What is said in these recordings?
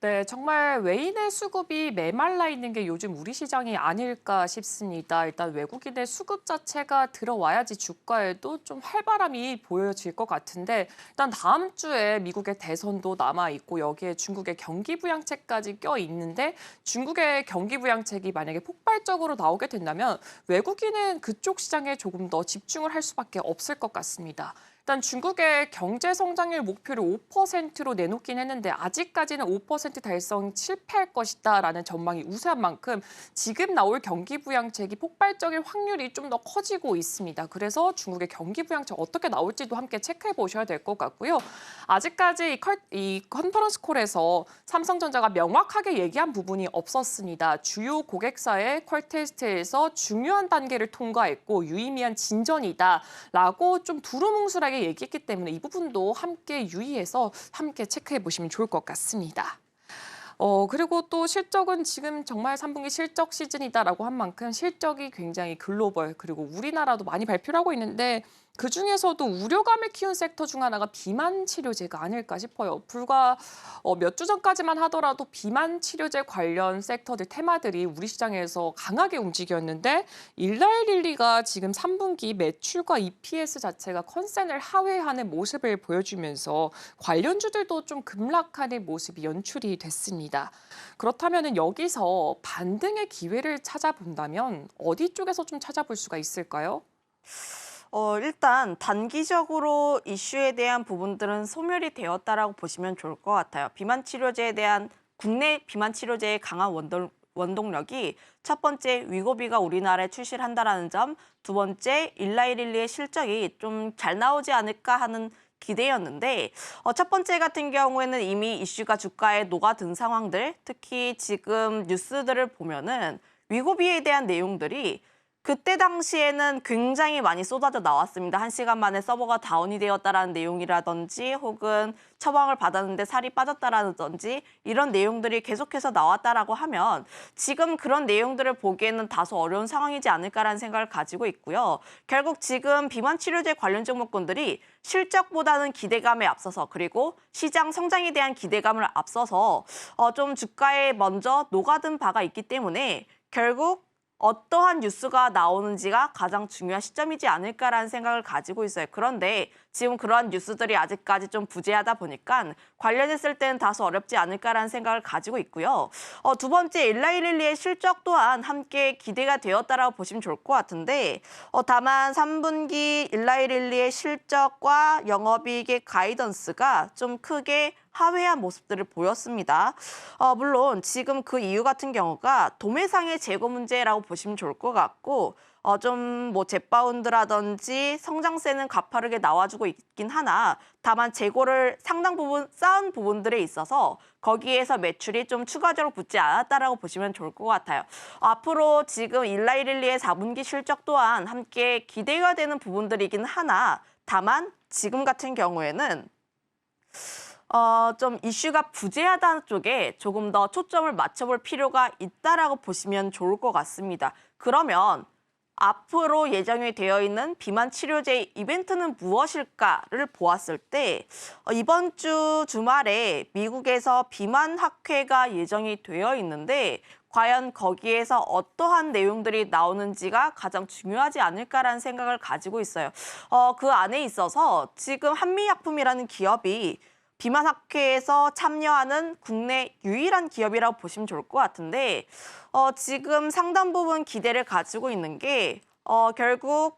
네, 정말 외인의 수급이 메말라 있는 게 요즘 우리 시장이 아닐까 싶습니다. 일단 외국인의 수급 자체가 들어와야지 주가에도 좀 활바람이 보여질 것 같은데 일단 다음 주에 미국의 대선도 남아 있고 여기에 중국의 경기 부양책까지 껴 있는데 중국의 경기 부양책이 만약에 폭발적으로 나오게 된다면 외국인은 그쪽 시장에 조금 더 집중을 할 수밖에 없을 것 같습니다. 일단 중국의 경제 성장률 목표를 5%로 내놓긴 했는데 아직까지는 5% 달성 실패할 것이다라는 전망이 우세한 만큼 지금 나올 경기 부양책이 폭발적일 확률이 좀 더 커지고 있습니다. 그래서 중국의 경기 부양책 어떻게 나올지도 함께 체크해 보셔야 될 것 같고요. 아직까지 이 컨퍼런스 콜에서 삼성전자가 명확하게 얘기한 부분이 없었습니다. 주요 고객사의 퀄 테스트에서 중요한 단계를 통과했고 유의미한 진전이다라고 좀 두루뭉술하게 얘기했기 때문에 이 부분도 함께 유의해서 함께 체크해 보시면 좋을 것 같습니다. 그리고 또 실적은 지금 정말 3분기 실적 시즌이다라고 한 만큼 실적이 굉장히 글로벌 그리고 우리나라도 많이 발표를 하고 있는데 그중에서도 우려감을 키운 섹터 중 하나가 비만 치료제가 아닐까 싶어요. 불과 몇 주 전까지만 하더라도 비만 치료제 관련 섹터들 테마들이 우리 시장에서 강하게 움직였는데 일라이릴리가 지금 3분기 매출과 EPS 자체가 컨센을 하회하는 모습을 보여주면서 관련주들도 좀 급락하는 모습이 연출이 됐습니다. 그렇다면 여기서 반등의 기회를 찾아본다면 어디 쪽에서 좀 찾아볼 수가 있을까요? 일단 단기적으로 이슈에 대한 부분들은 소멸이 되었다라고 보시면 좋을 것 같아요. 비만 치료제에 대한 국내 비만 치료제의 강한 원동력이 첫 번째 위고비가 우리나라에 출시를 한다라는 점, 두 번째 일라이릴리의 실적이 좀 잘 나오지 않을까 하는 기대였는데 첫 번째 같은 경우에는 이미 이슈가 주가에 녹아든 상황들, 특히 지금 뉴스들을 보면은 위고비에 대한 내용들이 그때 당시에는 굉장히 많이 쏟아져 나왔습니다. 1시간 만에 서버가 다운이 되었다라는 내용이라든지 혹은 처방을 받았는데 살이 빠졌다라든지 이런 내용들이 계속해서 나왔다라고 하면 지금 그런 내용들을 보기에는 다소 어려운 상황이지 않을까라는 생각을 가지고 있고요. 결국 지금 비만 치료제 관련 종목군들이 실적보다는 기대감에 앞서서 그리고 시장 성장에 대한 기대감을 앞서서 좀 주가에 먼저 녹아든 바가 있기 때문에 결국 어떠한 뉴스가 나오는지가 가장 중요한 시점이지 않을까라는 생각을 가지고 있어요. 그런데 지금 그러한 뉴스들이 아직까지 좀 부재하다 보니까 관련했을 때는 다소 어렵지 않을까라는 생각을 가지고 있고요. 두 번째, 일라이릴리의 실적 또한 함께 기대가 되었다라고 보시면 좋을 것 같은데 다만 3분기 일라이릴리의 실적과 영업이익의 가이던스가 좀 크게 하회한 모습들을 보였습니다. 물론 지금 그 이유 같은 경우가 도매상의 재고 문제라고 보시면 좋을 것 같고 좀 뭐 젯바운드라든지 성장세는 가파르게 나와주고 있긴 하나 다만 재고를 상당 부분 쌓은 부분들에 있어서 거기에서 매출이 좀 추가적으로 붙지 않았다라고 보시면 좋을 것 같아요. 앞으로 지금 일라이릴리의 4분기 실적 또한 함께 기대가 되는 부분들이긴 하나 다만 지금 같은 경우에는 좀 이슈가 부재하다는 쪽에 조금 더 초점을 맞춰볼 필요가 있다라고 보시면 좋을 것 같습니다. 그러면 앞으로 예정이 되어 있는 비만 치료제 이벤트는 무엇일까를 보았을 때 이번 주 주말에 미국에서 비만 학회가 예정이 되어 있는데 과연 거기에서 어떠한 내용들이 나오는지가 가장 중요하지 않을까라는 생각을 가지고 있어요. 그 안에 있어서 지금 한미약품이라는 기업이 비만 학회에서 참여하는 국내 유일한 기업이라고 보시면 좋을 것 같은데 지금 상당 부분 기대를 가지고 있는 게 결국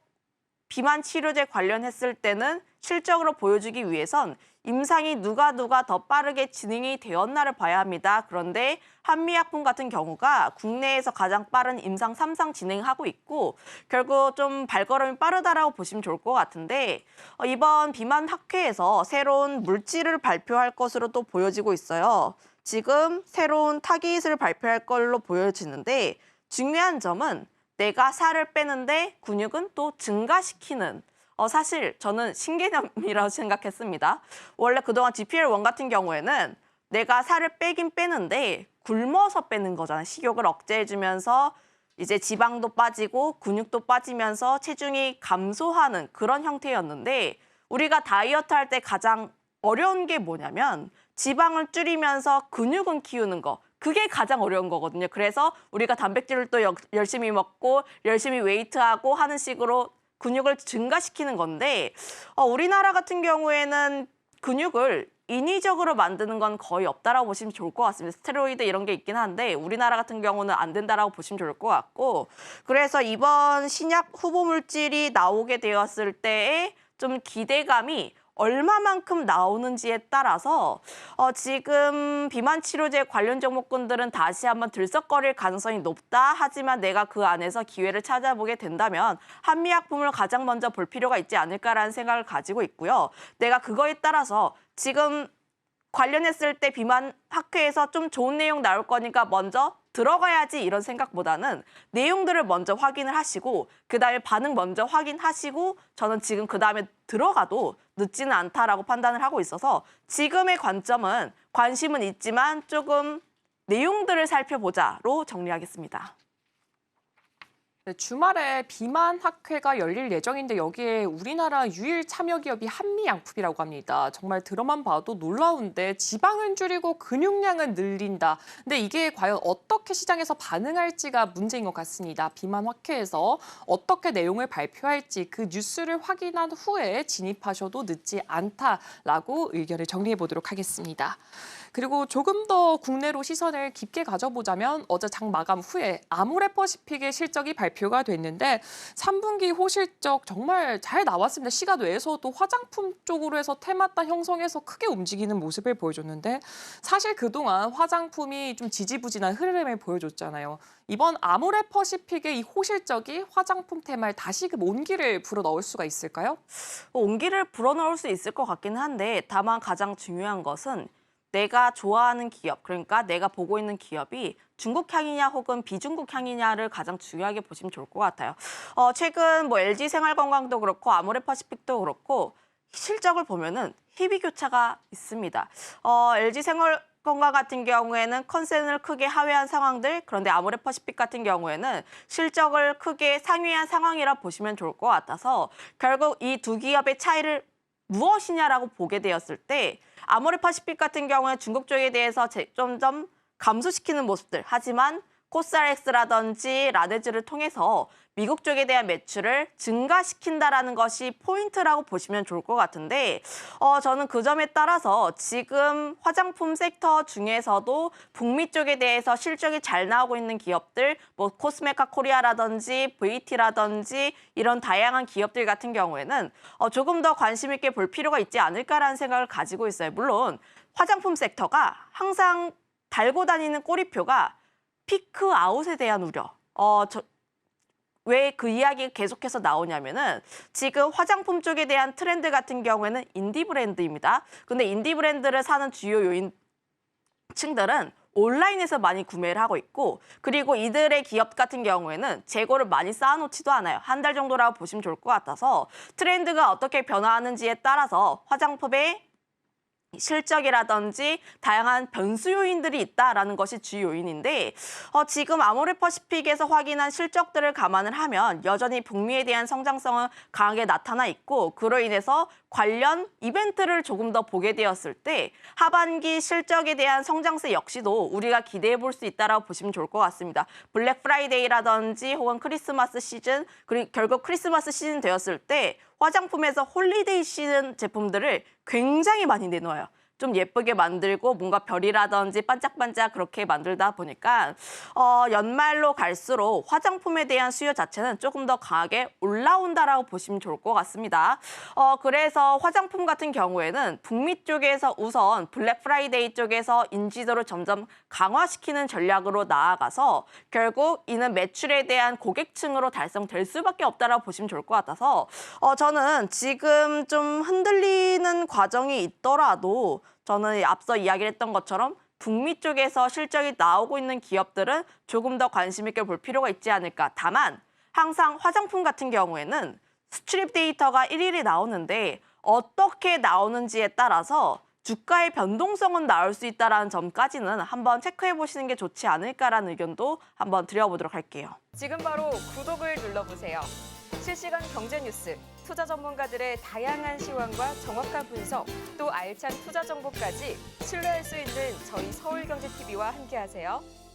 비만 치료제 관련했을 때는 실적으로 보여주기 위해선 임상이 누가 더 빠르게 진행이 되었나를 봐야 합니다. 그런데 한미약품 같은 경우가 국내에서 가장 빠른 임상 3상 진행하고 있고 결국 좀 발걸음이 빠르다라고 보시면 좋을 것 같은데 이번 비만 학회에서 새로운 물질을 발표할 것으로 또 보여지고 있어요. 지금 새로운 타깃을 발표할 걸로 보여지는데 중요한 점은 내가 살을 빼는데 근육은 또 증가시키는 사실 저는 신개념이라고 생각했습니다. 원래 그동안 GPL-1 같은 경우에는 내가 살을 빼긴 빼는데 굶어서 빼는 거잖아요. 식욕을 억제해주면서 이제 지방도 빠지고 근육도 빠지면서 체중이 감소하는 그런 형태였는데 우리가 다이어트 할 때 가장 어려운 게 뭐냐면 지방을 줄이면서 근육은 키우는 거. 그게 가장 어려운 거거든요. 그래서 우리가 단백질을 또 열심히 먹고 열심히 웨이트하고 하는 식으로 근육을 증가시키는 건데 우리나라 같은 경우에는 근육을 인위적으로 만드는 건 거의 없다라고 보시면 좋을 것 같습니다. 스테로이드 이런 게 있긴 한데 우리나라 같은 경우는 안 된다라고 보시면 좋을 것 같고 그래서 이번 신약 후보 물질이 나오게 되었을 때의 좀 기대감이 얼마만큼 나오는지에 따라서 지금 비만 치료제 관련 종목군들은 다시 한번 들썩거릴 가능성이 높다. 하지만 내가 그 안에서 기회를 찾아보게 된다면 한미약품을 가장 먼저 볼 필요가 있지 않을까라는 생각을 가지고 있고요. 내가 그거에 따라서 지금 관련했을 때 비만 학회에서 좀 좋은 내용 나올 거니까 먼저 들어가야지 이런 생각보다는 내용들을 먼저 확인을 하시고 그다음에 반응 먼저 확인하시고 저는 지금 그다음에 들어가도 늦지는 않다라고 판단을 하고 있어서 지금의 관점은 관심은 있지만 조금 내용들을 살펴보자로 정리하겠습니다. 네, 주말에 비만 학회가 열릴 예정인데 여기에 우리나라 유일 참여 기업이 한미양품이라고 합니다. 정말 들어만 봐도 놀라운데 지방은 줄이고 근육량은 늘린다. 근데 이게 과연 어떻게 시장에서 반응할지가 문제인 것 같습니다. 비만 학회에서 어떻게 내용을 발표할지 그 뉴스를 확인한 후에 진입하셔도 늦지 않다라고 의견을 정리해 보도록 하겠습니다. 그리고 조금 더 국내로 시선을 깊게 가져보자면 어제 장 마감 후에 아모레퍼시픽의 실적이 발표가 됐는데 3분기 호실적 정말 잘 나왔습니다. 시가 외에서도 화장품 쪽으로 해서 테마타 형성해서 크게 움직이는 모습을 보여줬는데 사실 그동안 화장품이 좀 지지부진한 흐름을 보여줬잖아요. 이번 아모레퍼시픽의 이 호실적이 화장품 테마에 다시금 온기를 불어넣을 수가 있을까요? 온기를 불어넣을 수 있을 것 같기는 한데 다만 가장 중요한 것은 내가 좋아하는 기업, 그러니까 내가 보고 있는 기업이 중국 향이냐 혹은 비중국 향이냐를 가장 중요하게 보시면 좋을 것 같아요. 최근 LG 생활건강도 그렇고 아모레퍼시픽도 그렇고 실적을 보면은 희비 교차가 있습니다. LG 생활건강 같은 경우에는 컨센을 크게 하회한 상황들, 그런데 아모레퍼시픽 같은 경우에는 실적을 크게 상회한 상황이라 보시면 좋을 것 같아서 결국 이 두 기업의 차이를 무엇이냐라고 보게 되었을 때 아모레퍼시픽 같은 경우에 중국 쪽에 대해서 점점 감소시키는 모습들. 하지만 코스알엑스라든지 라데즈를 통해서 미국 쪽에 대한 매출을 증가시킨다라는 것이 포인트라고 보시면 좋을 것 같은데 저는 그 점에 따라서 지금 화장품 섹터 중에서도 북미 쪽에 대해서 실적이 잘 나오고 있는 기업들 코스메카 코리아라든지 VT라든지 이런 다양한 기업들 같은 경우에는 조금 더 관심 있게 볼 필요가 있지 않을까라는 생각을 가지고 있어요. 물론 화장품 섹터가 항상 달고 다니는 꼬리표가 피크 아웃에 대한 우려. 왜 그 이야기가 계속해서 나오냐면은 지금 화장품 쪽에 대한 트렌드 같은 경우에는 인디 브랜드입니다. 근데 인디 브랜드를 사는 주요 요인층들은 온라인에서 많이 구매를 하고 있고 그리고 이들의 기업 같은 경우에는 재고를 많이 쌓아놓지도 않아요. 한 달 정도라고 보시면 좋을 것 같아서 트렌드가 어떻게 변화하는지에 따라서 화장품의 실적이라든지 다양한 변수 요인들이 있다라는 것이 주요 요인인데 지금 아모레퍼시픽에서 확인한 실적들을 감안을 하면 여전히 북미에 대한 성장성은 강하게 나타나 있고 그로 인해서 관련 이벤트를 조금 더 보게 되었을 때 하반기 실적에 대한 성장세 역시도 우리가 기대해 볼 수 있다라고 보시면 좋을 것 같습니다. 블랙 프라이데이라든지 혹은 크리스마스 시즌 그리고 결국 크리스마스 시즌 되었을 때 화장품에서 홀리데이 시즌 제품들을 굉장히 많이 내놓아요. 좀 예쁘게 만들고 뭔가 별이라든지 반짝반짝 그렇게 만들다 보니까 연말로 갈수록 화장품에 대한 수요 자체는 조금 더 강하게 올라온다라고 보시면 좋을 것 같습니다. 그래서 화장품 같은 경우에는 북미 쪽에서 우선 블랙 프라이데이 쪽에서 인지도를 점점 강화시키는 전략으로 나아가서 결국 이는 매출에 대한 고객층으로 달성될 수밖에 없다라고 보시면 좋을 것 같아서 저는 지금 좀 흔들리는 과정이 있더라도 저는 앞서 이야기를 했던 것처럼 북미 쪽에서 실적이 나오고 있는 기업들은 조금 더 관심 있게 볼 필요가 있지 않을까. 다만 항상 화장품 같은 경우에는 수출입 데이터가 일일이 나오는데 어떻게 나오는지에 따라서 주가의 변동성은 나올 수 있다는 점까지는 한번 체크해 보시는 게 좋지 않을까라는 의견도 한번 드려보도록 할게요. 지금 바로 구독을 눌러보세요. 실시간 경제 뉴스, 투자 전문가들의 다양한 시황과 정확한 분석, 또 알찬 투자 정보까지 신뢰할 수 있는 저희 서울경제TV와 함께하세요.